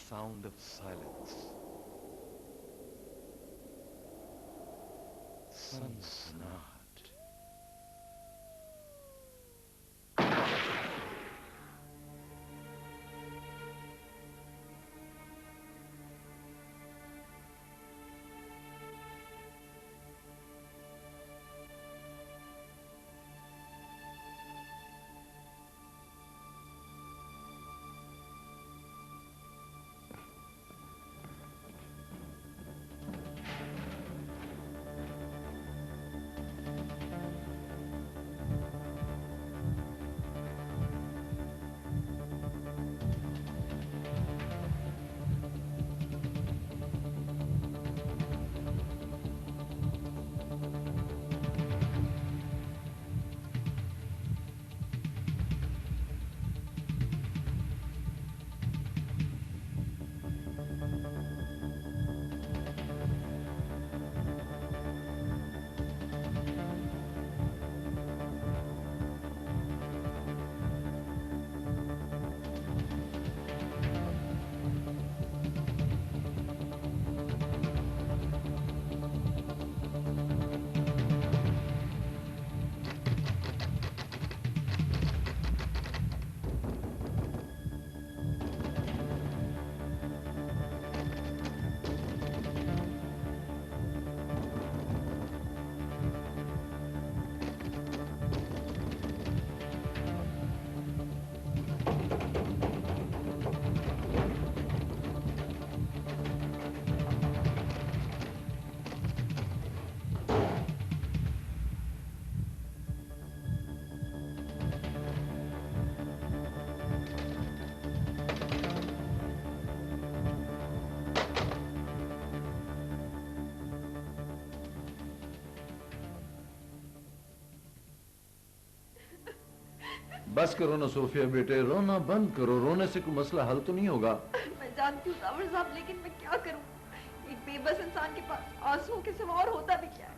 sound of silence. Sunsnot. बस करो ना सोफिया बेटे, रोना बंद करो। रोने से कोई मसला हल तो नहीं होगा। मैं जानती हूँ सावर साहब, लेकिन मैं क्या करूँ? एक बेबस इंसान के पास आंसुओं के सिवा और होता भी क्या है?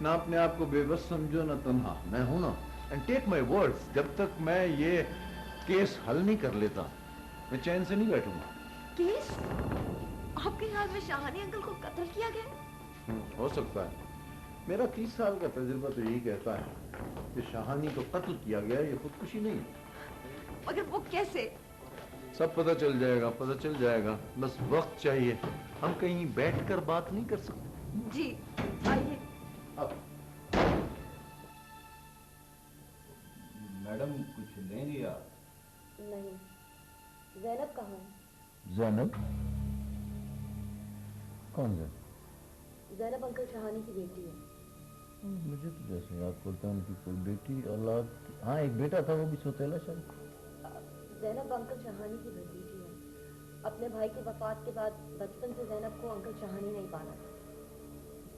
ना अपने आप को बेबस समझो ना तन्हा, मैं हूं ना। एंड टेक माय वर्ड्स, जब तक मैं ये केस हल नहीं कर लेता मैं चैन से नहीं बैठूंगा। केस? आपके ख्याल में शाहानी अंकल को कत्ल किया गया? हो सकता है। मेरा 30 साल का तजुर्बा तो यही कहता है कि शाहानी को कत्ल किया गया, ये खुदकुशी नहीं है। मगर वो कैसे? सब पता चल जाएगा, पता चल जाएगा, बस वक्त चाहिए। हम कहीं बैठकर बात नहीं कर सकते? जी आइए। अब मैडम कुछ लेंगी आप? नहीं। ज़ैनब कहाँ है? ज़ैनब? कौन है? ज़ैनब अंकल शाहानी की बेटी है। मुझे तो जैसे याद पड़ता है उनकी कोई बेटी औलाद। हाँ, एक बेटा था, वो भी सौतेला शायद। ज़ैनब अंकल शाहानी की भतीजी है। अपने भाई की वफात के बाद बचपन से ज़ैनब को अंकल शाहानी नहीं पाला था।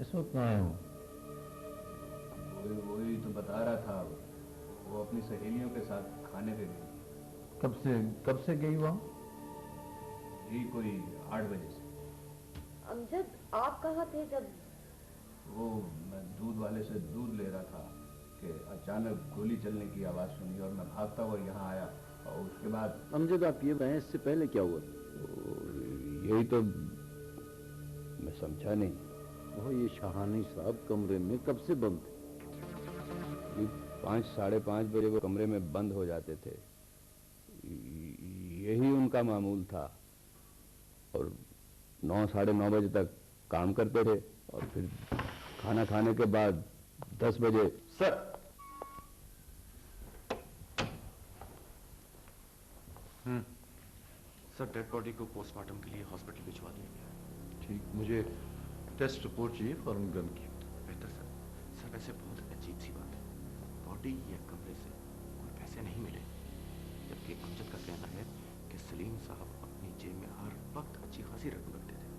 इस वक्त कहाँ है वो? वही तो बता रहा था, वो अपनी सहेलियों के साथ खाने पे गई। कब से गई वहाँ? जी कोई 8 बजे से। अमजद, आप कहाँ थे जब? वो मैं दूध वाले से दूध ले रहा था कि अचानक गोली चलने की आवाज़ सुनी और मैं भागता हुआ यहाँ आया, और उसके बाद। अमजद, आप ये बताएं इससे पहले क्या हुआ? यही तो मैं समझा नहीं। वो ये शाहानी साहब कमरे में कब से बंद थे? 5 साढ़े 5 बजे वो कमरे में बंद हो जाते थे, यही उनका मामूल था। और 9 साढ़े 9 बजे तक काम करते रहे, और फिर खाना खाने के बाद 10 बजे। सर, सर डेड बॉडी को पोस्टमार्टम के लिए हॉस्पिटल भिजवा दिया गया। ठीक, मुझे टेस्ट रिपोर्ट चाहिए फॉरन गन की। बेहतर सर। सर वैसे बहुत अजीब सी बात है, बॉडी या कमरे से कोई पैसे नहीं मिले, जबकि अमजद का कहना है कि सलीम साहब अपनी जेब में हर वक्त अच्छी खासी रकम रखते थे।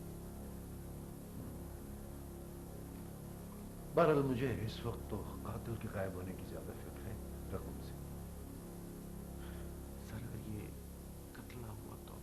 बहरहाल मुझे इस वक्त तो कातिल के गायब होने की ज्यादा फिक्र है रकम से। सर अगर ये कत्ल ना हुआ तो?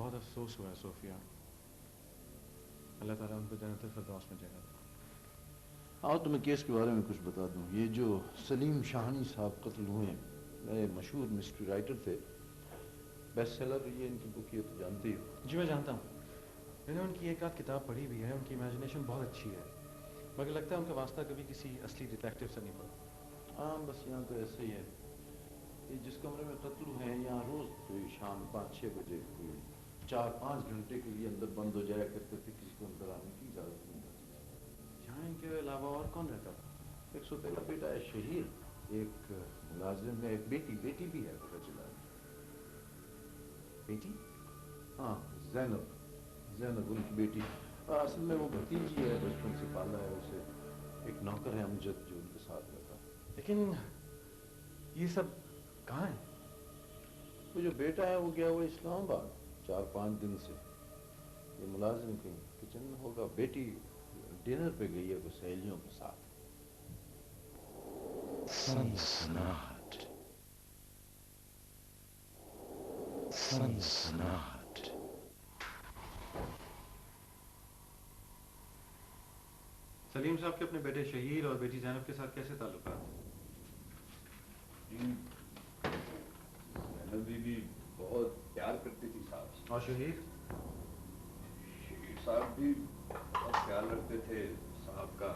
बहुत अफसोस हुआ है सोफिया। अल्लाह ताला उनको जन्नत फिरदौस में जगह दे। आओ तुम्हें केस के बारे में कुछ बता दूं। ये जो सलीम शाहानी साहब कत्ल हुए, नए मशहूर मिस्ट्री राइटर थे, बेस्ट सेलर ये इनकी बुक, ये तो जानते ही हो। जी मैं जानता हूँ, मैंने उनकी एक आध किताब पढ़ी भी है। उनकी इमेजिनेशन बहुत अच्छी है, मगर लगता है उनका वास्ता कभी किसी असली डिटेक्टिव से नहीं पड़ा। हाँ बस यहाँ तो ऐसे ही है। ये जिस कमरे में कत्ल हुए हैं, यहाँ रोज कोई शाम 5-6 बजे कोई 4-5 घंटे के लिए अंदर बंद हो जाया करते थे, किसी को अंदर आने की इजाजत नहीं होती। यहाँ इनके अलावा और कौन रहता था? एक सौतेला बेटा है शहीर, एक मुलाजिम है, एक बेटी भी है, पता चला। बेटी? हाँ जैनब उनकी बेटी। असल में वो भतीजी है, बचपन से पाला है उसे। एक नौकर है अमजद जो उनके साथ रहता है। लेकिन ये सब कहाँ है? वो जो बेटा है वो गया हुआ इस्लामाबाद 4-5 दिन से। ये मुलाजिम कहीं किचन में होगा। बेटी डिनर पे गई है कुछ सहेलियों के साथ। सनसनाहट, सनसनाहट। सलीम साहब के अपने बेटे शहीर और बेटी जैनब के साथ कैसे ताल्लुकात? जैनब बीबी बहुत प्यार करती थी साहब से। और शहीर? शहीर साहब भी बहुत ख्याल रखते थे साहब का,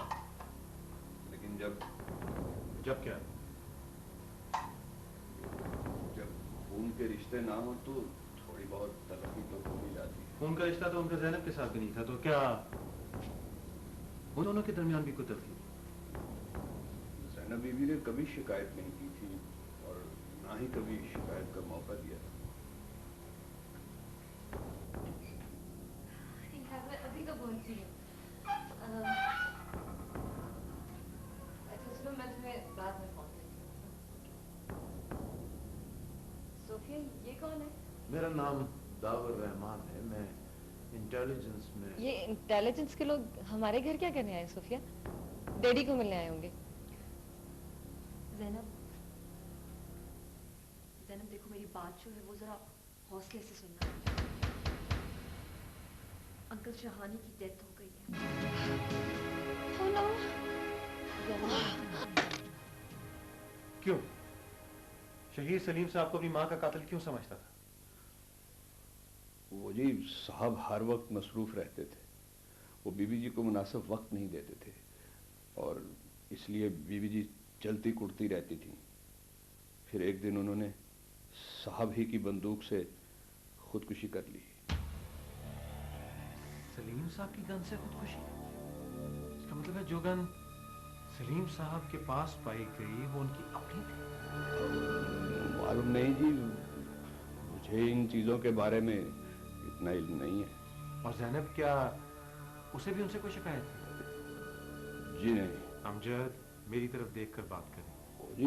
लेकिन जब क्या? जब खून के रिश्ते ना हो तो थोड़ी बहुत तलखी तो हो ही जाती है। खून का रिश्ता तो उनका जैनब के साथ भी नहीं था, तो क्या उन दोनों के दरमियान भी कुछ थी? जैनब बीबी ने कभी शिकायत नहीं की थी और ना ही कभी शिकायत का मौका दिया था। मैं अभी तो पहुंची हूँ। अच्छा सुनो, मैं तुम्हें बाद में फोन करती हूँ। सोफिया, ये कौन है? मेरा नाम दावर रहमान है। मैं इंटेलिजेंस में। ये इंटेलिजेंस के लोग हमारे घर क्या करने आए सोफिया? डैडी को मिलने आए होंगे। ज़ैनब देखो, मेरी बात जो है वो जरा हौसले से सुनना। अंकल शहानी की डेथ हो गई है। Oh no! क्यों? शहीर सलीम साहब को अपनी माँ का कातिल क्यों समझता था? वो जी साहब हर वक्त मसरूफ रहते थे। वो बीबी जी को मुनासिब वक्त नहीं देते थे और इसलिए बीबी जी चलती कुड़ती रहती थी। फिर एक दिन उन्होंने साहब ही की बंदूक से खुदकुशी कर ली। सलीम साहब की गन से खुदकुशी? इसका मतलब है जो गन सलीम साहब के पास पाई गई वो उनकी अपनी थी? मालूम नहीं जी, मुझे इन चीजों के बारे में इतना इल्म नहीं है। और ज़ैनब, क्या उसे भी उनसे कोई शिकायत थी? जी नहीं। अमजद, मेरी तरफ देखकर बात करें। जी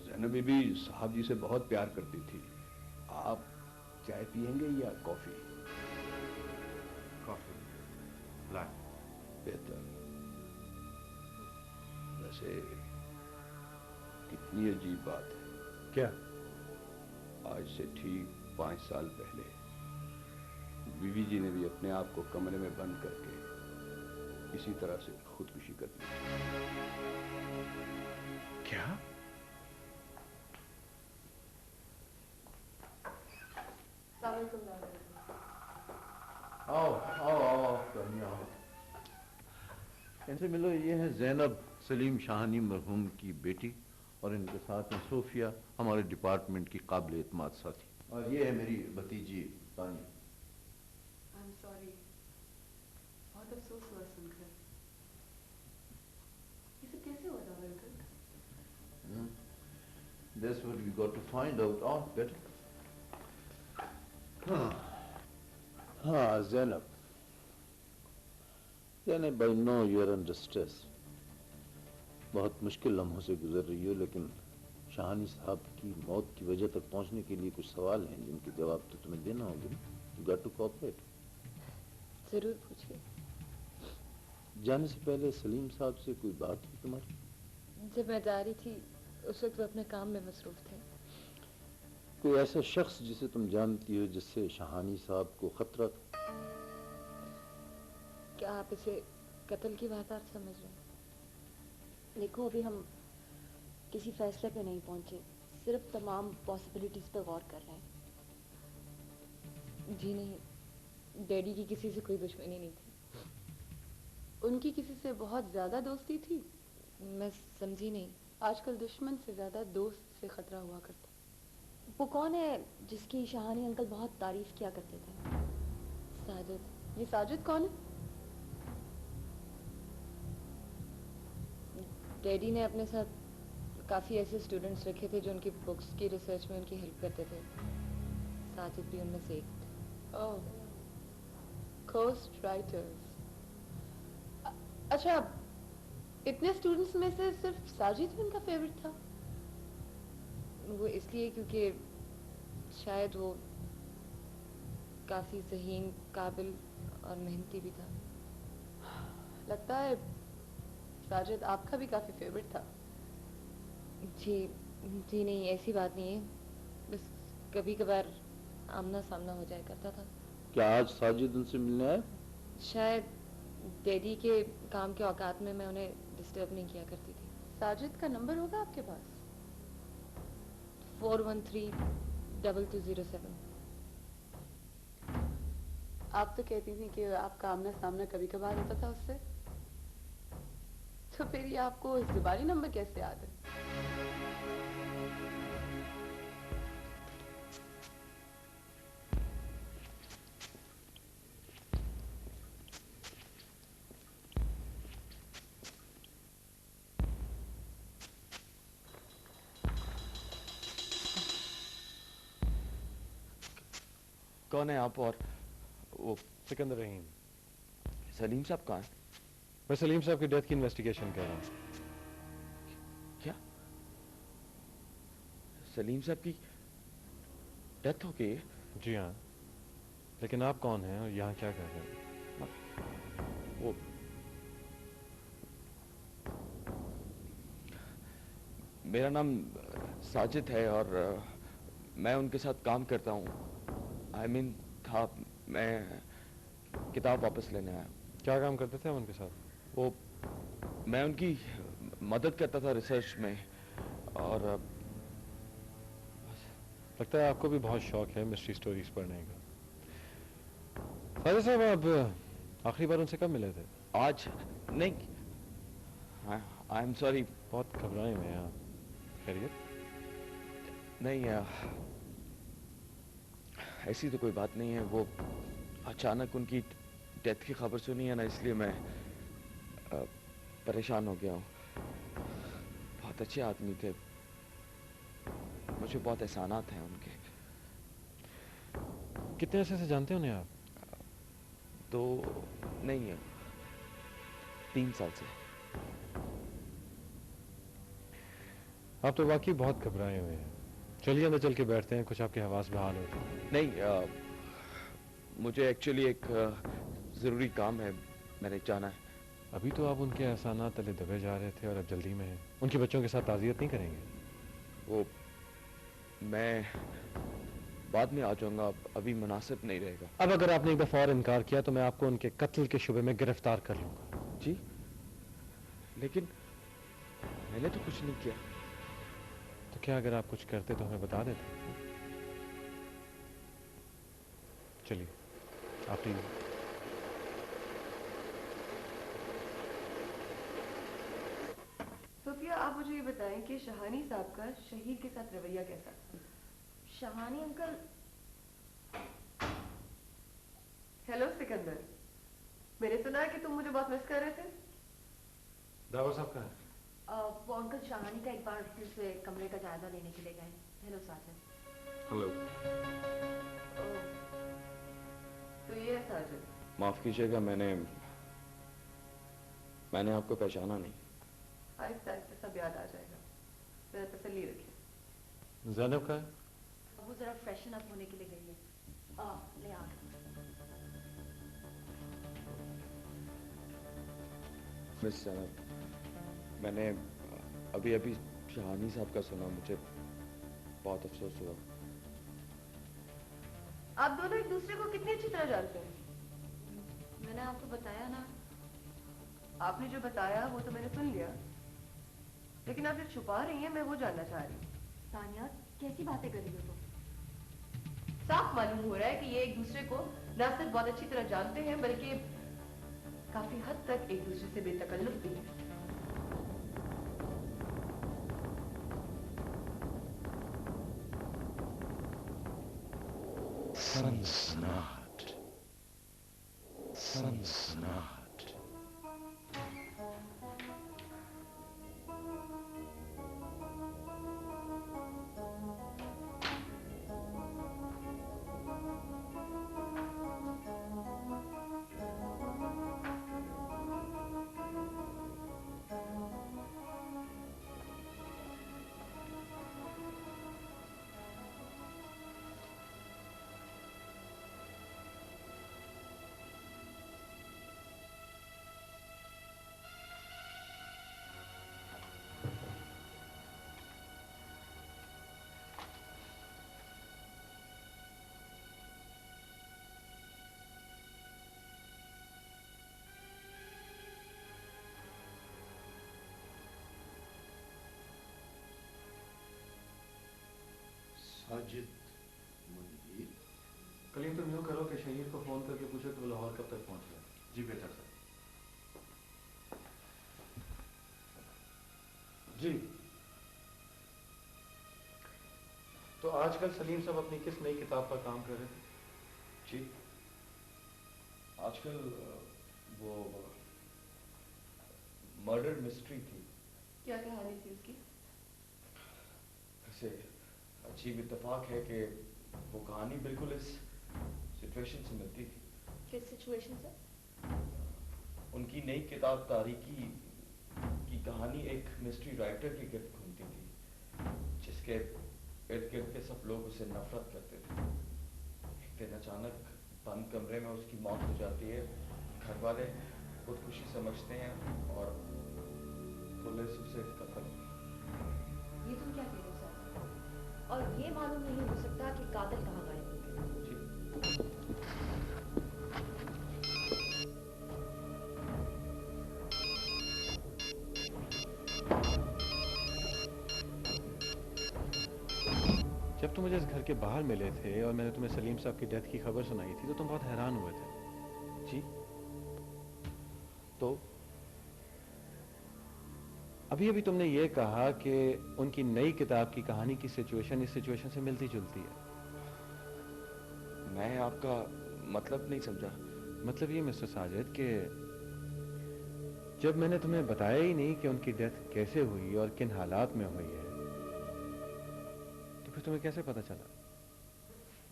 ज़ैनब बीबी साहब जी से बहुत प्यार करती थी। आप चाय पियेंगे या कॉफी? कॉफी ला। बेहतर। वैसे कितनी अजीब बात है। क्या? आज से ठीक 5 साल पहले बीवी जी ने भी अपने आप को कमरे में बंद करके इसी तरह से खुदकुशी कर ली। क्या? आओ आओ आओ कहीं आओ। इनसे मिलो। ये है जैनब, सलीम शाहानी मरहूम की बेटी, और इनके साथ हैं सोफिया, हमारे डिपार्टमेंट की काबिल एतमाद साथी। और ये है मेरी भतीजी तानिया। I'm sorry. बहुत अफसोस हुआ सुनकर। ये सब कैसे हुआ था uncle? That's what we got to find out. Oh, better. हाँ Zainab, I know you are under stress. बहुत मुश्किल लम्हों से गुजर रही हो, लेकिन शाहानी साहब की मौत की वजह तक पहुंचने के लिए कुछ सवाल हैं जिनके जवाब तो तुम्हें देना होंगे। You got to cooperate. जरूर पूछिए। जाने से पहले सलीम साहब से कोई बात हुई तुम्हारी? जब मैं जा रही थी उस वक्त वो अपने काम में मसरूफ थे। کوئی ایسا شخص جسے تم جانتی ہو جس سے شہانی صاحب کو خطرہ تھا؟ کیا آپ اسے قتل کی واردات سمجھ رہے ہیں؟ دیکھو ابھی ہم کسی فیصلے پہ نہیں پہنچے، صرف تمام پاسبلٹیز پہ غور کر رہے ہیں۔ جی نہیں، ڈیڈی کی کسی سے کوئی دشمنی نہیں تھی۔ ان کی کسی سے بہت زیادہ دوستی تھی؟ میں سمجھی نہیں۔ آج کل دشمن سے زیادہ دوست سے خطرہ ہوا کرتا۔ وہ کون ہے جس کی شہانی انکل بہت تعریف کیا کرتے تھے؟ ساجد۔ یہ ساجد کون ہے؟ ڈیڈی نے اپنے ساتھ کافی ایسے اسٹوڈنٹس رکھے تھے جو ان کی بکس کی ریسرچ میں ان کی ہیلپ کرتے تھے، ساجد بھی ان میں سے ایک تھا۔ اوہ، گھوسٹ رائٹرز۔ اچھا، اتنے اسٹوڈنٹس میں سے صرف ساجد ہی ان کا فیورٹ تھا؟ وہ اس لیے کیونکہ شاید وہ کافی ذہین، قابل اور محنتی بھی تھا۔ لگتا ہے ساجد آپ کا بھی کافی فیورٹ تھا۔ جی نہیں، ایسی بات نہیں ہے، بس کبھی کبھار آمنا سامنا ہو جایا کرتا تھا۔ کیا آج ساجد ان سے ملنے آئے؟ شاید ڈیڈی کے کام کے اوقات میں انہیں ڈسٹرب نہیں کیا کرتی تھی۔ ساجد کا نمبر ہوگا آپ کے پاس؟ 41322007۔ آپ تو کہتی تھی کہ آپ کا آمنا سامنا کبھی کبھار ہوتا تھا اس سے، تو پھر یہ آپ کو زبانی نمبر کیسے یاد ہے؟ کون ہے آپ؟ اور وہ سکندر رحیم۔ سلیم صاحب کہاں ہیں؟ میں سلیم صاحب کی ڈیتھ کی انویسٹیگیشن کر رہا ہوں۔ کیا سلیم صاحب کی ڈیتھ ہو گئی؟ جی ہاں، لیکن آپ کون ہیں اور یہاں کیا کر رہے ہیں؟ وہ میرا نام ساجد ہے اور میں ان کے ساتھ کام کرتا ہوں۔ تھا میں کتاب واپس لینے آیا۔ کیا کام کرتے تھے ان کے ساتھ؟ وہ میں ان کی مدد کرتا تھا ریسرچ میں، اور لگتا ہے آپ کو بھی بہت شوق ہے مسٹری سٹوریز پڑھنے کا۔ ساجد صاحب، آپ آخری بار ان سے کب ملے تھے؟ آج نہیں۔ I am sorry. بہت گھبرائے ہوئے ہیں آپ، خیریت؟ نہیں، ایسی تو کوئی بات نہیں ہے۔ وہ اچانک ان کی ڈیتھ کی خبر سنی ہے نا، اس لیے میں پریشان ہو گیا ہوں۔ بہت اچھے آدمی تھے، مجھے بہت احسانات ہیں ان کے۔ کتنے عرصے سے جانتے ہیں انہیں آپ؟ تو نہیں ہے، 3 سال سے۔ آپ تو واقعی بہت گھبرائے ہوئے ہیں۔ چلیے اندر چل کے بیٹھتے ہیں، کچھ آپ کے حواس بحال ہوتے ہیں۔ نہیں، مجھے ایکچولی ایک ضروری کام ہے، میں نے جانا ہے۔ ابھی تو آپ ان کے احسانات تلے دبے جا رہے تھے اور اب جلدی میں ہیں۔ ان کے بچوں کے ساتھ تعزیت نہیں کریں گے؟ وہ میں بعد میں آ جاؤں گا، ابھی مناسب نہیں رہے گا۔ اب اگر آپ نے ایک دفعہ اور انکار کیا تو میں آپ کو ان کے قتل کے شبے میں گرفتار کر لوں گا۔ جی لیکن میں نے تو کچھ نہیں کیا۔ تو کیا اگر آپ کچھ کرتے تو ہمیں بتا دیتے؟ چلیے آپ لیجیے۔ صوفیہ، آپ مجھے یہ بتائیں کہ شہانی صاحب کا شہید کے ساتھ رویہ کیسا تھا؟ شہانی انکل۔ ہیلو سکندر، میں نے سنا ہے کہ تم مجھے بہت مس کر رہے تھے۔ داور صاحب کہاں ہیں؟ وہ انکل شہانی کا ایک بار پھر سے کمرے کا جائزہ لینے کے لیے گئے۔ ہیلو ساجد۔ ہلو۔ تو یہ ہے ساجد۔ معاف کیجیے گا، میں نے آپ کو پہچانا نہیں۔ آہستہ آہستہ سب یاد آ جائے گا، ذرا تسلی رکھیں۔ زینب کہاں ہے؟ وہ ذرا فریشن اپ ہونے کے لیے گئی ہے۔ لے آ۔ مس زینب، میں نے ابھی شہانی صاحب کا سنا، مجھے بہت افسوس ہوا۔ दोनों एक दूसरे को कितनी अच्छी तरह जानते हैं। मैंने आपको बताया ना। आपने जो बताया वो तो मैंने सुन लिया, लेकिन आप जो छुपा रही हैं मैं वो जानना चाह रही हूँ। तानिया, कैसी बातें कर रही हो तुम? साफ मालूम हो रहा है कि ये एक दूसरे को न सिर्फ बहुत अच्छी तरह जानते हैं बल्कि काफी हद तक एक दूसरे से बेतकल्लुफ भी हैं। Sunsnot. Sunsnot. साजिद मुनीर। कलीम, तुम यूँ करो कि शहीद को फ़ोन करके पूछो कि वो लाहौर कब तक पहुँच गया। जी बेहतर सर। जी। तो आजकल सलीम साहब अपनी किस नई किताब पर काम कर रहे थे? जी आजकल वो मर्डर मिस्ट्री थी। क्या कहानी थी उसकी? वैसे अजीब इत्तेफाक है कि वो कहानी बिल्कुल इस सिचुएशन से मिलती थी। किस सिचुएशन से? उनकी नई किताब तारीकी की कहानी एक मिस्ट्री राइटर के गिर्द घूमती थी, जिसके इर्द गिर्द के सब लोग उसे नफरत करते थे। एक दिन अचानक बंद कमरे में उसकी मौत हो जाती है। घर वाले खुदकुशी समझते हैं और पुलिस उसे कत्ल। ये तुम क्या कह रहे हो सर? और ये मालूम नहीं हो सकता कि कातिल कहाँ गायब हो गया। जी जब तुम मुझे इस घर के बाहर मिले थे और मैंने तुम्हें सलीम साहब की डेथ की खबर सुनाई थी तो तुम बहुत हैरान हुए थे। जी तो अभी अभी तुमने ये कहा कि उनकी नई किताब की कहानी की सिचुएशन इस सिचुएशन से मिलती जुलती है। मैं आपका मतलब नहीं समझा। मतलब ये मिस्टर साजिद कि जब मैंने तुम्हें बताया ही नहीं कि उनकी डेथ कैसे हुई और किन हालात में हुई है, तो फिर तुम्हें कैसे पता चला?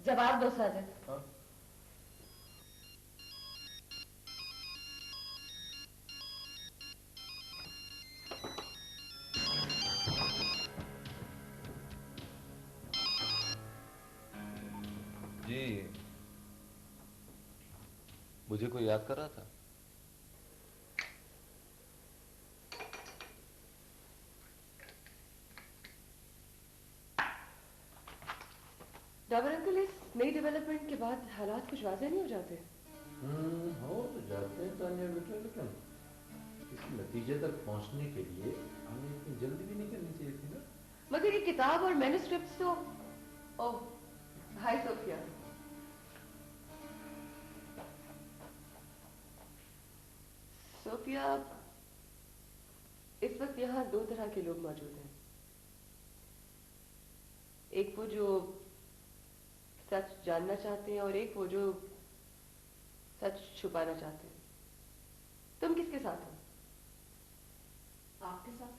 जवाब दो साजिद। हाँ? जी, मुझे कोई याद कर रहा था? डाबर अंकल, इस नई डेवलपमेंट के बाद हालात कुछ वाज़ेह नहीं हो जाते? हो तो जाते हैं तानिया बेटा, लेकिन इस नतीजे तक पहुंचने के लिए हमें इतनी जल्दी भी नहीं करनी चाहिए थी ना। मगर ये किताब और मैन्युस्क्रिप्ट्स तो। ओह हाय सोफिया। सोफिया, इस वक्त यहाँ दो तरह के लोग मौजूद हैं। एक वो जो सच जानना चाहते हैं और एक वो जो सच छुपाना चाहते हैं। तुम किसके साथ हो? आपके साथ।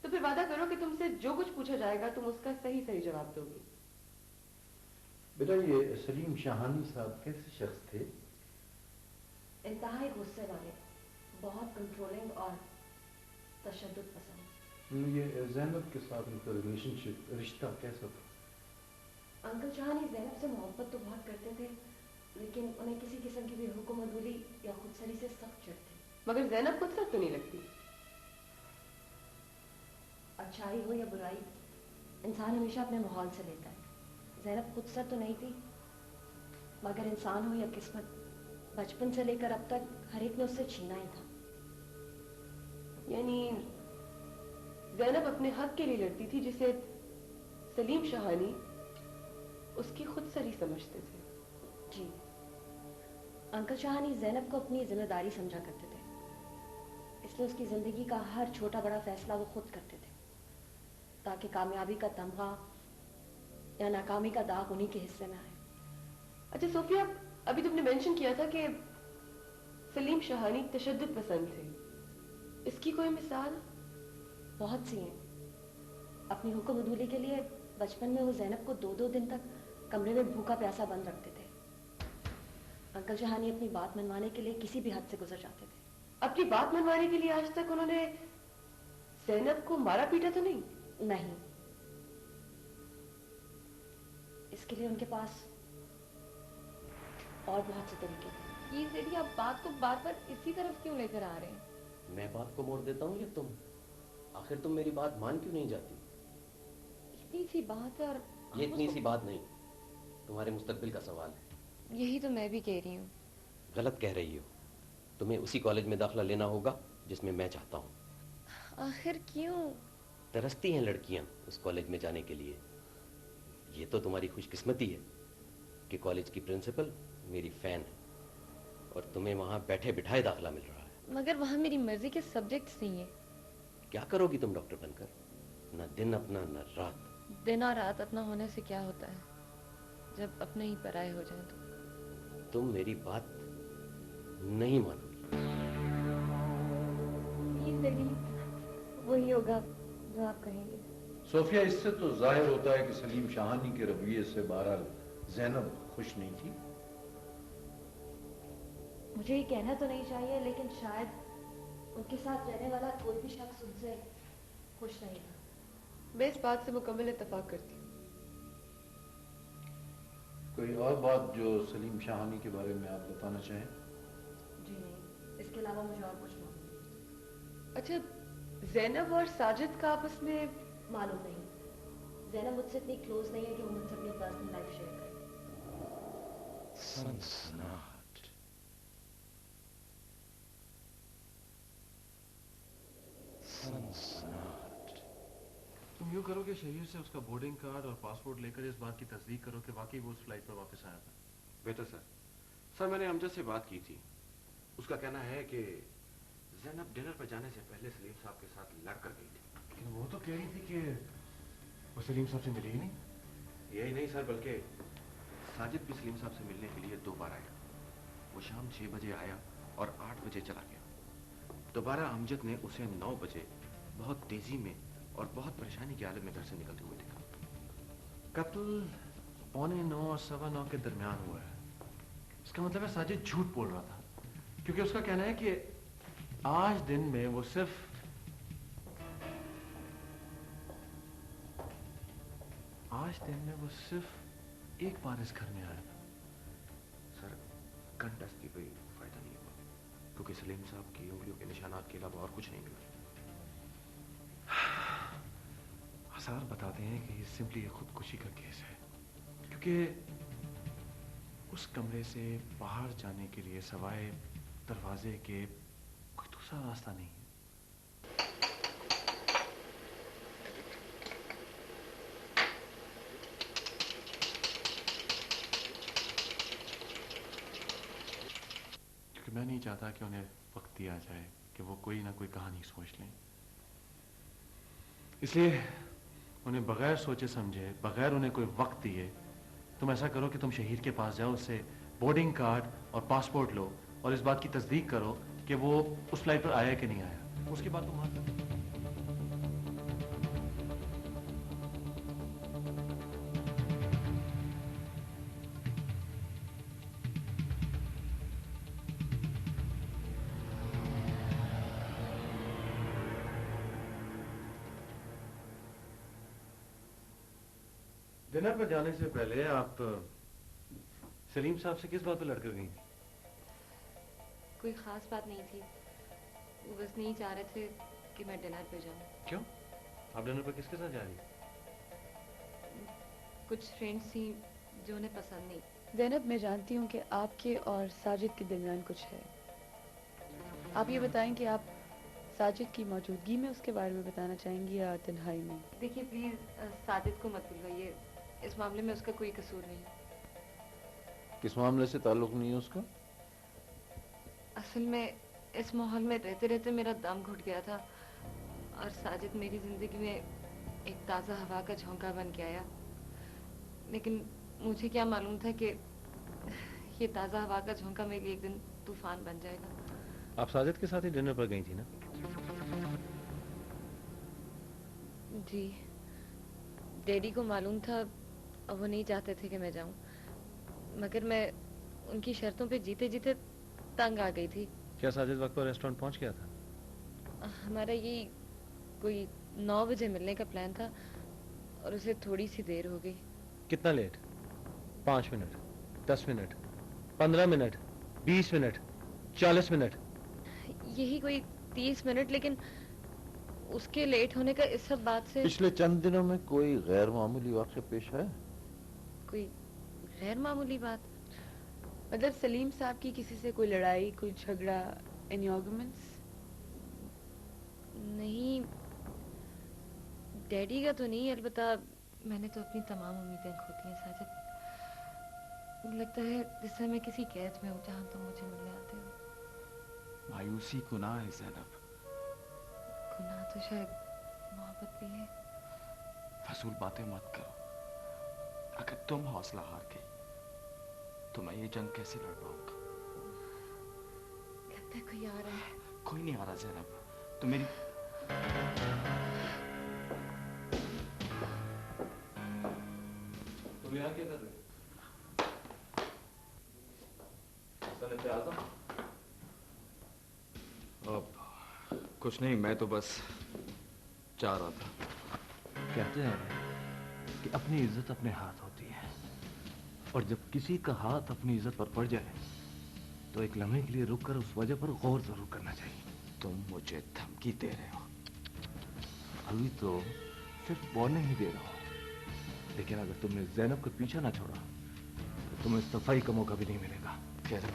तो फिर वादा करो कि तुमसे जो कुछ पूछा जाएगा तुम उसका सही सही जवाब दोगी। बेटा, ये सलीम शाहानी साहब कैसे शख्स थे? इंतहाई गुस्से वाले, बहुत कंट्रोलिंग और तशद्दुद पसंद। ये जैनब के साथ उनका रिलेशनशिप, रिश्ता कैसा था? अंकल शाहानी ज़ैनब से मोहब्बत तो बहुत करते थे, लेकिन उन्हें किसी किस्म की भी हुक्म अदूली या खुदसरी से सख्त चिढ़ थी। मगर ज़ैनब खुद सख्त तो नहीं लगती। अच्छाई हो या बुराई, इंसान हमेशा अपने माहौल से लेता है। ज़ैनब खुद सख्त तो नहीं थी, मगर इंसान हो या किस्मत, बचपन से लेकर अब तक हर एक ने उससे छीना ही था। यानी ज़ैनब अपने हक के लिए लड़ती थी, जिसे सलीम शाहानी उसकी खुद सरी समझते थे। जी, अंकल शाहानी ज़ैनब को अपनी जिम्मेदारी समझा करते थे, इसलिए उसकी ज़िंदगी का हर छोटा बड़ा फैसला वो खुद करते थे, ताकि कामयाबी का तमगा या नाकामी का दाग उन्हीं के हिस्से में आए। अच्छा सोफिया, अभी तुमने मेंशन किया था कि सलीम शाहानी तशद्दुद पसंद थे, इसकी कोई मिसाल? बहुत सी हैं। अपनी हुक्म अदूली के लिए बचपन में वो ज़ैनब को 2-2 दिन तक कमरे में भूखा प्यासा बंद रखते थे। अंकल शाहानी अपनी बात मनवाने के लिए किसी भी हद से गुजर जाते थे। अपनी बात मनवाने के लिए आज तक उन्होंने ज़ैनब को मारा पीटा तो नहीं? नहीं, इसके लिए उनके पास और बहुत से तरीके थे। ये दीदी, आप बात को बार बार इसी तरफ क्यों लेकर आ रहे हैं? मैं बात को मोड़ देता हूँ या तुम? आखिर तुम मेरी बात मान क्यों नहीं जाती? इतनी सी बात है और ये इतनी सी बात नहीं, तुम्हारे मुस्तकबिल का सवाल है। यही तो मैं भी कह रही हूँ। गलत कह रही हो। तुम्हें उसी कॉलेज में दाखिला लेना होगा जिसमें मैं चाहता हूँ। आखिर क्यों? तरसती हैं लड़कियाँ उस कॉलेज में जाने के लिए। ये तो तुम्हारी खुशकिस्मती है कि कॉलेज की प्रिंसिपल मेरी फैन है और तुम्हें वहाँ बैठे बिठाए दाखिला मिल रहा है। मगर वहाँ मेरी मर्जी के सब्जेक्ट्स नहीं है। क्या करोगी तुम डॉक्टर बनकर? न दिन अपना न रात। दिन और रात अपना होने से क्या होता है जब अपने ही पराये हो जाएं तो? तुम मेरी बात नहीं मानोगी। वही होगा जो आप कहेंगे। सोफिया, इससे तो जाहिर होता है कि सलीम शाहानी के रवैये से बहरहाल ज़ैनब खुश नहीं थी। मुझे ये कहना तो नहीं चाहिए, लेकिन शायद उनके साथ रहने वाला कोई भी शख्स उनसे खुश नहीं था। मैं इस बात से मुकम्मल इत्तेफाक करती हूँ। कोई और बात जो सलीम शाहानी के बारे में आप बताना चाहें? जी नहीं, इसके अलावा मुझे और कुछ मालूम नहीं। अच्छा, ज़ैनब और साजिद का आपस में? मालूम नहीं। ज़ैनब मुझसे इतनी क्लोज नहीं है कि वो मुझसे अपनी पर्सनल लाइफ शेयर करे। तुम यूँ करो कि शहीर से उसका बोर्डिंग कार्ड और पासपोर्ट लेकर इस बात की तस्दीक करो कि वाकई वो उस फ्लाइट पर वापस आया था। बेहतर सर, मैंने अमजद से बात की थी। उसका कहना है कि ज़ैनब डिनर पर जाने से पहले सलीम साहब के साथ लड़ कर गई थी। लेकिन वो तो कह रही थी कि वो सलीम साहब से मिली ही नहीं। यही नहीं सर, बल्कि साजिद भी सलीम साहब से मिलने के लिए 2 बार आया। वो शाम 6 बजे आया और 8 बजे चला गया। दोबारा अमजद ने उसे 9 बजे बहुत तेजी में और बहुत परेशानी की हालत में घर से निकलते हुए देखा। कत्ल 8:45 और 9:15 के दरमियान हुआ है। इसका मतलब है साजिद झूठ बोल रहा था, क्योंकि उसका कहना है कि आज दिन में वो सिर्फ एक बार इस घर में आया था। सर, गन टेस्ट की कोई फायदा नहीं हुआ, क्योंकि सलीम साहब की उंगलियों के निशानात के अलावा और कुछ नहीं मिला। आसार बताते हैं कि ये सिंपली एक खुदकुशी का केस है, क्योंकि उस कमरे से बाहर जाने के लिए सवाए दरवाजे के कोई दूसरा रास्ता नहीं है। क्योंकि मैं नहीं चाहता कि उन्हें वक्त दिया जाए कि वो कोई ना कोई कहानी सोच लें, इसलिए उन्हें बगैर सोचे समझे, बगैर उन्हें कोई वक्त दिए, तुम ऐसा करो कि तुम शहीद के पास जाओ, उससे बोर्डिंग कार्ड और पासपोर्ट लो और इस बात की तस्दीक करो कि वो उस फ्लाइट पर आया कि नहीं आया। उसके बाद तुम वहां डिनर पर जाने से पहले आप सलीम साहब से किस बात पर लड़कर गई? कोई खास बात नहीं थी, वो बस नहीं चाह रहे थे कि मैं डिनर पे जाऊं। क्यों? आप डिनर पर किसके साथ जा रही? कुछ फ्रेंड्स थी जो उन्हें पसंद नहीं। زینب میں جانتی ہوں کہ آپ کے اور ساجد کے درمیان کچھ ہے. آپ یہ بتائیں کہ آپ ساجد کی موجودگی میں اس کے بارے میں بتانا چاہیں گی یا تنہائی میں؟ دیکھیے پلیز ساجد کو مت بلوائیے، اس معاملے میں اس کا کوئی قصور نہیں. کس معاملے سے تعلق نہیں ہے اس کا؟ اصل میں اس ماحول میں رہتے رہتے میرا دم گھٹ گیا تھا اور ساجد میری زندگی میں ایک تازہ ہوا کا جھونکا بن کے آیا، لیکن مجھے کیا معلوم تھا کہ یہ تازہ ہوا کا جھونکا میرے لیے ایک دن طوفان بن جائے گا. آپ ساجد کے ساتھ ہی ڈنر پر گئی تھی نا؟ جی، ڈیڈی کو معلوم تھا اور وہ نہیں چاہتے تھے کہ میں جاؤں، مگر میں ان کی شرطوں پہ جیتے جیتے تنگ آ گئی تھی. کیا ساجد وقت پر ریسٹورینٹ پہنچ گیا تھا؟ ہمارا یہ کوئی 9 بجے ملنے کا پلان تھا اور اسے تھوڑی سی دیر ہو گئی. کتنا late? 5 minute, 10 minute, 15 minute, 20 minute, 40 minute? یہی کوئی 30 منٹ، لیکن اس کے لیٹ ہونے کا اس سب بات سے پچھلے چند دنوں میں کوئی غیر معمولی واقعہ پیش ہے؟ کوئی غیر معمولی بات؟ مطلب سلیم صاحب کی کسی سے کوئی لڑائی، کوئی جھگڑا، اینی آرگومنٹس؟ نہیں، ڈیڈی کا تو نہیں، البتہ میں نے تو اپنی تمام امیدیں کھوتی ہیں ساجد. لگتا ہے جس سے میں کسی قید میں ہوں جہاں تم مجھے ملنے آتے ہو. مایوسی گناہ ہے زینب، گناہ تو شاید محبت بھی ہے. فضول باتیں مت کرو. اگر تم حوصلہ ہار گئی تو میں یہ جنگ کیسے لڑ پاؤں گا؟ لگتا ہے کوئی آ رہا ہے. کوئی نہیں آ رہا زینب، تو میری تم یہاں کیا کر رہے اب کچھ نہیں، میں تو بس چاہ رہا تھا. کہتے ہیں کہ اپنی عزت اپنے ہاتھ ہوتی ہے، اور جب کسی کا ہاتھ اپنی عزت پر پڑ جائے تو ایک لمحے کے لیے رک کر اس وجہ پر غور ضرور کرنا چاہیے. تم مجھے دھمکی دے رہے ہو؟ ابھی تو صرف وارننگ ہی دے رہا ہوں، لیکن اگر تم نے زینب کو پیچھا نہ چھوڑا تو تمہیں صفائی کا موقع بھی نہیں ملے گا.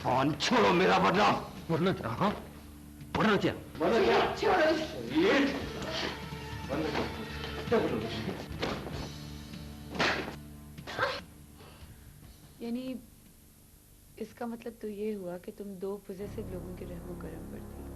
فون چھوڑو میرا، ورنہ ورنہ کیا؟ ہاں ورنہ کیا؟ یعنی اس کا مطلب تو یہ ہوا کہ تم 2 پوزیسو لوگوں کے رحم و کرم پر تھی.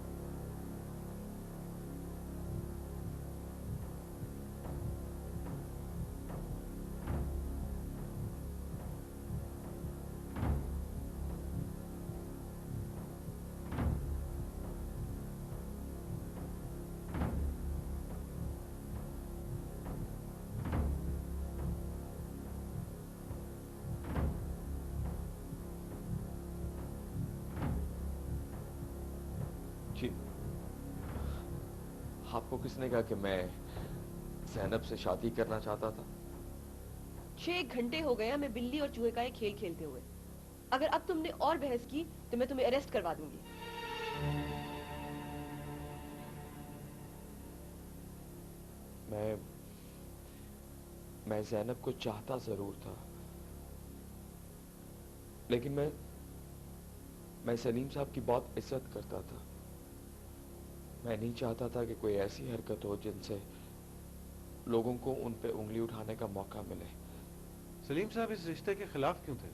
جی، آپ کو کس نے کہا کہ میں زینب سے شادی کرنا چاہتا تھا؟ 6 گھنٹے ہو گیا میں بلی اور چوہے کا یہ کھیل کھیلتے ہوئے. اگر اب تم نے اور بحث کی تو میں تمہیں اریسٹ کروا دوں گی. میں زینب کو چاہتا ضرور تھا، لیکن میں سلیم صاحب کی بہت عزت کرتا تھا. میں نہیں چاہتا تھا کہ کوئی ایسی حرکت ہو جن سے لوگوں کو ان پہ انگلی اٹھانے کا موقع ملے. سلیم صاحب اس رشتے کے خلاف کیوں تھے؟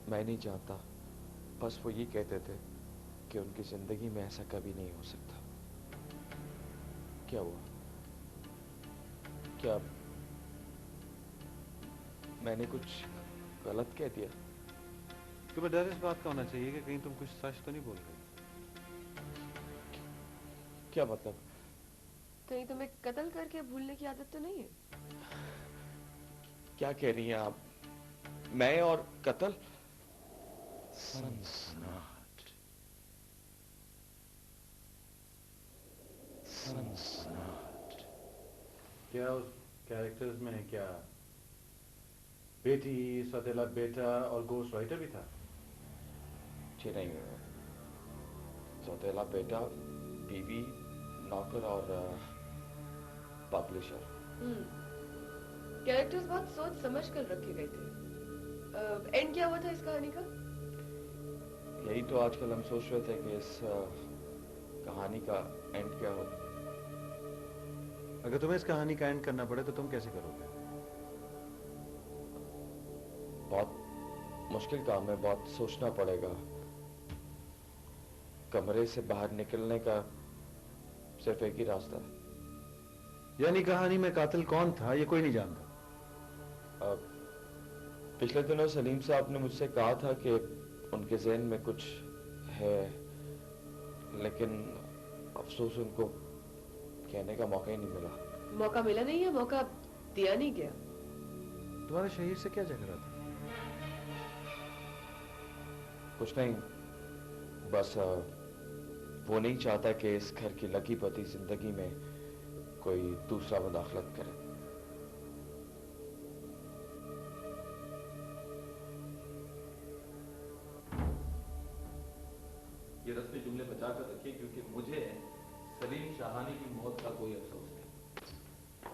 میں نہیں جانتا، بس وہ یہ کہتے تھے کہ ان کی زندگی میں ایسا کبھی نہیں ہو سکتا. کیا ہوا؟ کیا میں نے کچھ غلط کہہ دیا؟ تمہیں ڈر اس بات کا ہونا چاہیے کہ کہیں تم کچھ سچ تو نہیں بول رہے. کیا مطلب؟ کہیں تمہیں قتل کر کے بھولنے کی عادت تو نہیں ہے؟ کیا کہہ رہی ہیں آپ؟ میں اور قتل؟ سنسناٹ کیا اس کیریکٹرز میں کیا بیٹی، سوتیلا بیٹا اور گوسٹ رائٹر بھی تھا؟ جی نہیں، سوتیلا بیٹا، بیوی، نوکر اور پبلشر. کیریکٹرز بہت سوچ سمجھ کر رکھے گئے تھے. اینڈ کیا ہوا تھا اس کہانی کا؟ یہی تو آج کل ہم سوچ رہے تھے کہ اس کہانی کا اینڈ کیا ہو. اگر تمہیں اس کہانی کا اینڈ کرنا پڑے تو تم کیسے کرو گے؟ بہت مشکل کام ہے, بہت سوچنا پڑے گا. کمرے سے باہر نکلنے کا صرف ایک ہی راستہ ہے. یعنی کہانی میں قاتل کون تھا یہ کوئی نہیں جانتا؟ پچھلے دنوں سلیم صاحب نے مجھ سے کہا تھا کہ ان کے ذہن میں کچھ ہے, لیکن افسوس ان کو کہنے کا موقع ہی نہیں ملا. موقع ملا نہیں ہے, موقع دیا نہیں گیا. تمہارے شہیر سے کیا جھگڑا تھا؟ کچھ نہیں, بس وہ نہیں چاہتا کہ اس گھر کی لکی پتی زندگی میں کوئی دوسرا مداخلت کرے. یہ رسمی جملے بچا کر رکھیے کیونکہ مجھے سلیم شاہانی کی موت کا کوئی افسوس نہیں.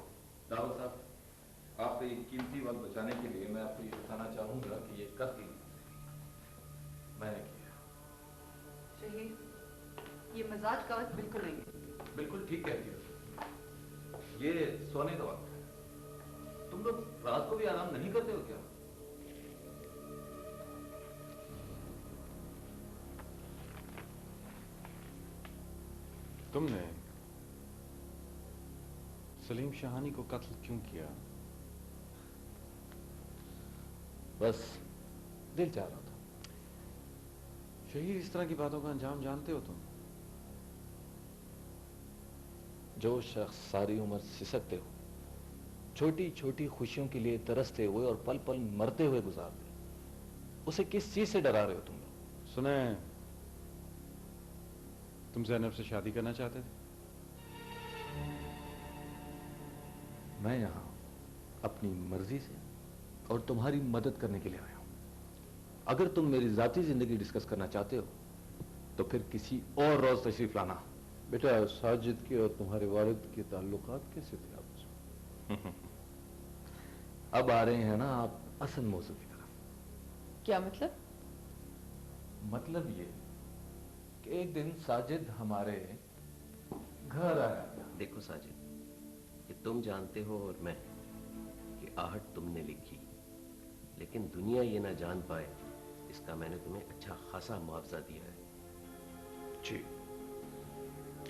داؤد صاحب, آپ کا یہ قیمتی وقت بچانے کے لیے میں آپ کو یہ بتانا چاہوں گا کہ یہ قتل میں نے کیا. شہید, یہ مزاج کا وقت بالکل نہیں ہے. بالکل ٹھیک کہتی ہو, یہ سونے کا وقت ہے. تم لوگ رات کو بھی آرام نہیں کرتے ہو کیا؟ تم نے سلیم شاہانی کو قتل کیوں کیا؟ بس دل چاہ رہا تھا. شہید, اس طرح کی باتوں کا انجام جانتے ہو تم؟ جو شخص ساری عمر سسکتے ہو, چھوٹی چھوٹی خوشیوں کے لیے ترستے ہوئے اور پل پل مرتے ہوئے گزار دے, اسے کس چیز سے ڈرا رہے ہو تم لوگ؟ سنیں, تم زینب سے شادی کرنا چاہتے تھے؟ میں یہاں اپنی مرضی سے اور تمہاری مدد کرنے کے لیے آیا ہوں. اگر تم میری ذاتی زندگی ڈسکس کرنا چاہتے ہو تو پھر کسی اور روز تشریف لانا. بیٹا, ساجد کے اور تمہارے والد کے تعلقات کیسے تھے آپس میں؟ اب آ رہے ہیں نا آپ اصل موضوع کی طرف. کیا مطلب؟ مطلب یہ کہ ایک دن ساجد ہمارے گھر آیا. دیکھو ساجد, یہ تم جانتے ہو اور میں کہ آہٹ تم نے لکھی, لیکن دنیا یہ نہ جان پائے اس کا میں نے تمہیں اچھا خاصا معاوضہ دیا ہے. جی,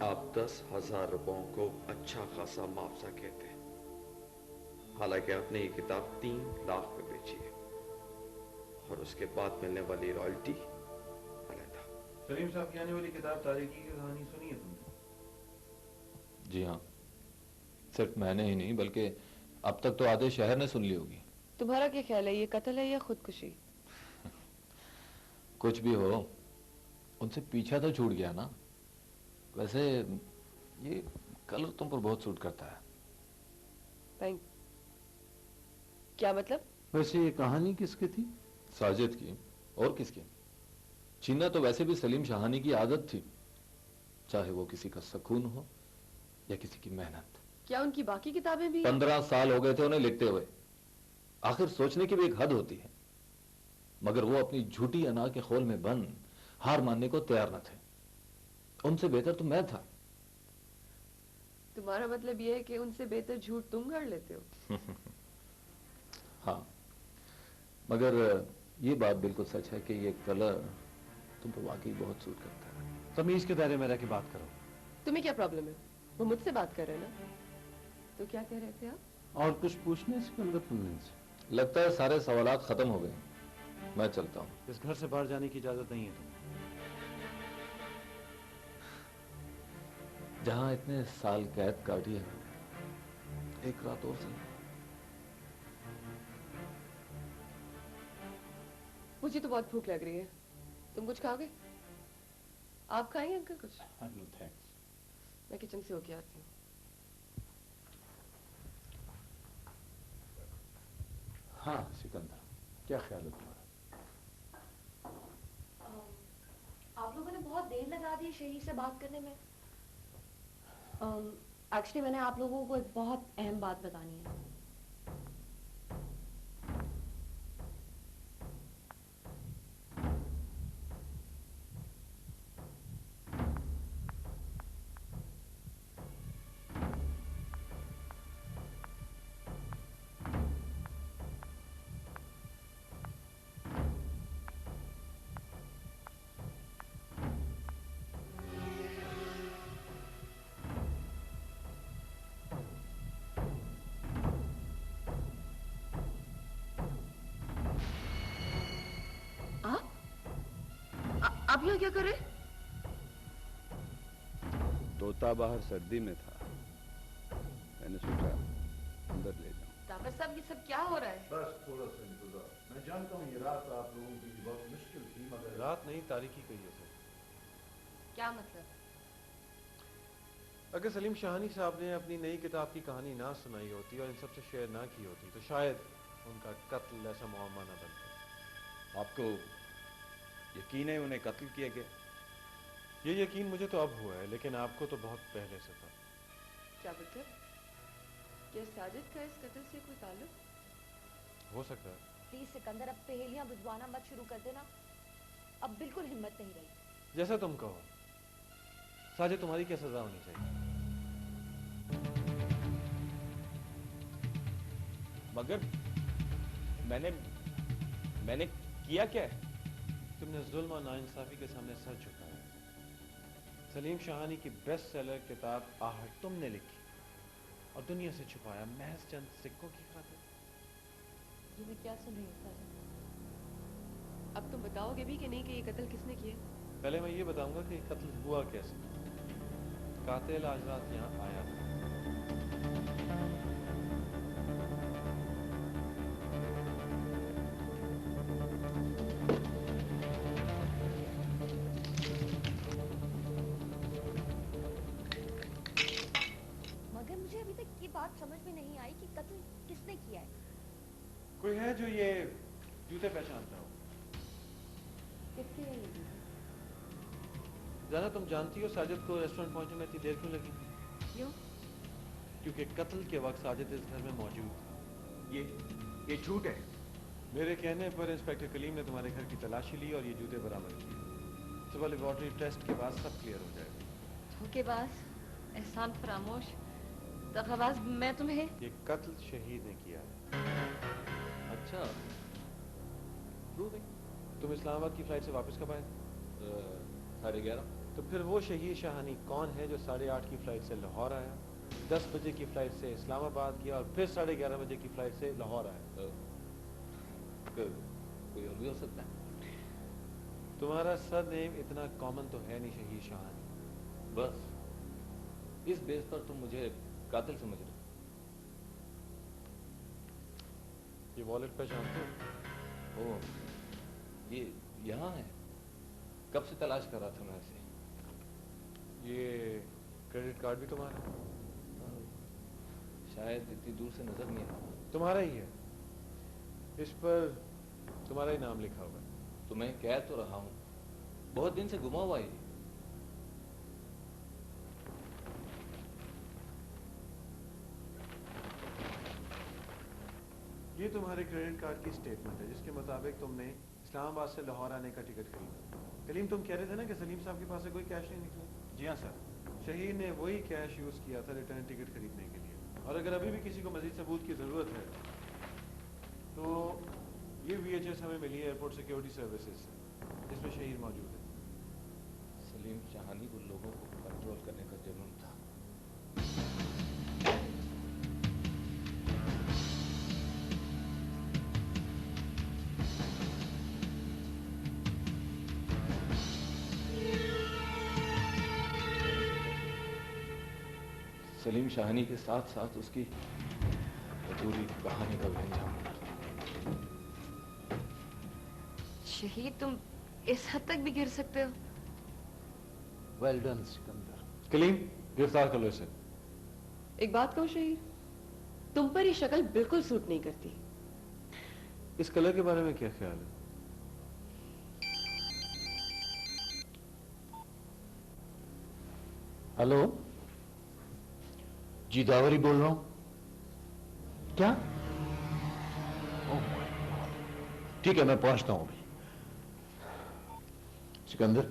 آپ 10,000 روپوں کو اچھا خاصا معاوضہ کہتے ہیں, حالانکہ آپ نے یہ کتاب 3 لاکھ پہ بیچی ہے, اور اس کے بعد ملنے والی رائلٹی علیحدہ. سلیم صاحب کی آنے والی کتاب تاریخی کی کہانی سنی ہے تم نے؟ جی ہاں, صرف میں نے ہی نہیں بلکہ اب تک تو آدھے شہر نے سن لی ہوگی. تمہارا کیا خیال ہے, یہ قتل ہے یا خودکشی؟ کچھ بھی ہو, ان سے پیچھا تو چھوٹ گیا نا. ویسے یہ کلر تم پر بہت سوٹ کرتا ہے. تھینک. کیا مطلب؟ ویسے یہ کہانی کس کی تھی؟ ساجد کی. اور کس کی؟ چھیننا تو ویسے بھی سلیم شاہانی کی عادت تھی, چاہے وہ کسی کا سکون ہو یا کسی کی محنت. کیا ان کی باقی کتابیں بھی؟ 15 سال ہو گئے تھے انہیں لکھتے ہوئے. آخر سوچنے کی بھی ایک حد ہوتی ہے, مگر وہ اپنی جھوٹی انا کے خول میں بند ہار ماننے کو تیار نہ تھے. ان سے بہتر تو میں تھا. تمہارا مطلب یہ ہے کہ ان سے بہتر جھوٹ تم گھڑ لیتے ہو؟ ہاں, مگر یہ بات بالکل سچ ہے کہ یہ کلر تم پر واقعی بہت سوٹ کرتا ہے. تمیز کے دائرے میں رہ کے بات کرو. تمہیں کیا پرابلم ہے؟ وہ مجھ سے بات کر رہے ہیں نا, تو کیا کہہ رہے تھے آپ؟ اور کچھ پوچھنے سکندر تم نے سے؟ لگتا ہے سارے سوالات ختم ہو گئے. میں چلتا ہوں. اس گھر سے باہر جانے کی اجازت نہیں ہے تمہیں. جہاں اتنے سال قید کاٹی ہے, ایک رات اور سے. مجھے تو بہت بھوک لگ رہی ہے, تم کچھ کھاؤ گے؟ آپ کھائیں گے انکل کچھ؟ نو تھینکس. میں کچن سے ہو کے آتی ہوں. ہاں سکندر, کیا خیال ہے تمہارا؟ آپ لوگوں نے بہت دیر لگا دی شہید سے بات کرنے میں. ایکچولی میں نے آپ لوگوں کو ایک بہت اہم بات بتانی ہے. यहाँ क्या करे? तोता बाहर सर्दी में था, मैंने सोचा अंदर ले जाऊं। ताफर साहब ये सब क्या हो रहा है? बस थोड़ा सा इंतजार। मैं जानता हूँ ये रात आप लोगों के लिए बहुत मुश्किल थी, मगर रात नहीं, तारीखी कही है सर। क्या मतलब? अगर सलीम शाहानी साहब ने अपनी नई किताब की कहानी ना सुनाई होती और इन सबसे शेयर ना की होती तो शायद उनका कत्ल ऐसा मुअम्मा ना बनता। आपको यकीन है उन्हें कत्ल किया गया? ये यकीन मुझे तो अब हुआ है, लेकिन आपको तो बहुत पहले से था। क्या मतलब? क्या साजिद का इस कत्ल से कोई ताल्लुक? हो सकता है। प्लीज सिकंदर, अब पहेलियां बुझवाना मत शुरू कर देना। अब बिल्कुल हिम्मत नहीं रही। जैसा तुम कहो। साजिद, तुम्हारी क्या सजा होनी चाहिए? मगर मैंने किया क्या है? तुमने जुल्म और नाइंसाफी के सामने सर झुकाया। सलीम शाहानी की बेस्ट सेलर किताब आहट तुमने लिखी और दुनिया से छुपाया महज चंद सिक्कों की खातिर। ये मैं क्या सुन रही हूँ साजिद? अब तुम बताओगे भी कि नहीं कि ये कत्ल किसने किया? पहले मैं ये बताऊंगा कि कत्ल हुआ कैसे। कातिल आज रात यहाँ आया था। मगर मुझे अभी तक ये बात समझ में नहीं आई कि कत्ल किसने किया है। कोई है जो ये जूते पहचानता हो? किसके हैं ये जूते? जाना, तुम जानती हो साजिद को रेस्टोरेंट पहुंचने में इतनी देर क्यों लगी? क्यों? क्योंकि कत्ल के वक्त साजिद इस घर में मौजूद था। ये झूठ है। मेरे कहने पर इंस्पेक्टर कलीम ने तुम्हारे घर की तलाशी ली और ये जूते बरामद किए। सुबह लेबोरेटरी टेस्ट के बाद सब क्लियर हो जाएगा। धोखेबाज, एहसान फरामोश, दगाबाज, मैं तुम्हें। ये कत्ल शहीद ने किया है। अच्छा, तुम इस्लामाबाद की फ्लाइट से वापस कब आए? 11:30। तो फिर वो शहीद शाहानी कौन है जो 8:30 की फ्लाइट से लाहौर आया, 10 बजे की फ्लाइट से इस्लामाबाद गया और फिर 11:30 बजे की फ्लाइट से लाहौर आया? कोई और भी हो सकता है। तुम्हारा सरनेम इतना कॉमन तो है नहीं, शहीद शाहानी। बस इस बेस पर तुम मुझे कातिल समझ रहे हो? ये वॉलेट पहचानते हो? ओह, ये यहाँ है। कब से तलाश कर रहा था मैं इसे। ये क्रेडिट कार्ड भी तुम्हारा है? शायद इतनी दूर से नजर नहीं आ रहा। तुम्हारा ही है। इस पर तुम्हारा ही नाम लिखा हुआ है। तो मैं कह तो रहा हूँ, बहुत दिन से गुमा हुआ है। ये तुम्हारे क्रेडिट कार्ड की स्टेटमेंट है जिसके मुताबिक तुमने इस्लामाबाद से लाहौर आने का टिकट खरीदा। कलीम, तुम कह रहे थे ना कि सलीम साहब के पास से कोई कैश नहीं निकला? जी हाँ सर। शहीद ने वही कैश यूज किया था रिटर्न टिकट खरीदने के लिए। और अगर अभी भी किसी को मजीद सबूत की जरूरत है तो ये VHS हमें मिली है एयरपोर्ट सिक्योरिटी सर्विसेज से, जिसमें शहीद मौजूद है। सलीम शाहानी को लोगों को कंट्रोल करने का जुनून था। सलीम शाहानी के साथ साथ उसकी अधूरी कहानी का भी अंजाम निकला। शहीद, तुम इस हद तक भी गिर सकते हो? Well done Sikandar. कलीम, गिरफ्तार कर लो इसे। एक बात कहूँ शहीद, तुम पर ये शक्ल बिल्कुल सूट नहीं करती। इस कलर के बारे में क्या ख्याल है? हेलो जी, दावरी बोल रहा हूं। क्या? Oh my God. ठीक है, मैं पहुंचता हूं अभी। सिकंदर,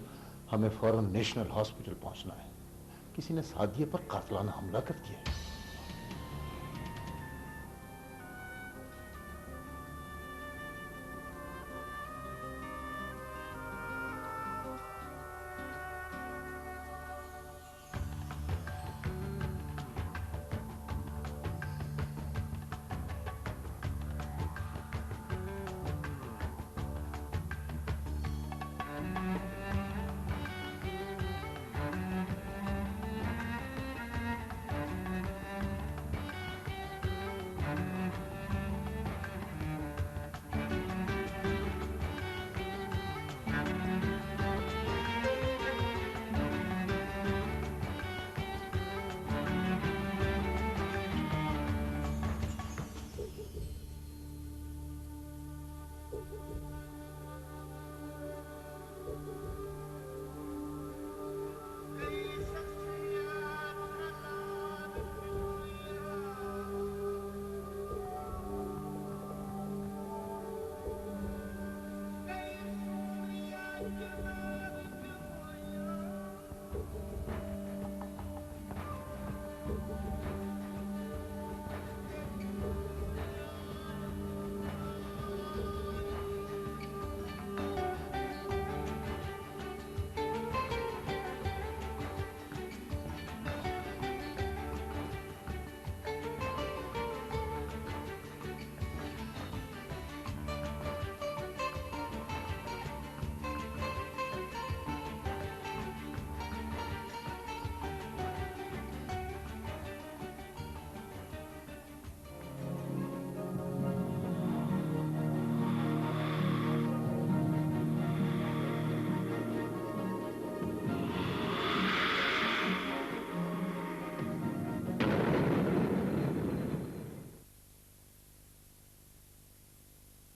हमें फौरन नेशनल हॉस्पिटल पहुंचना है। किसी ने सादिया पर कातलाना हमला कर दिया है।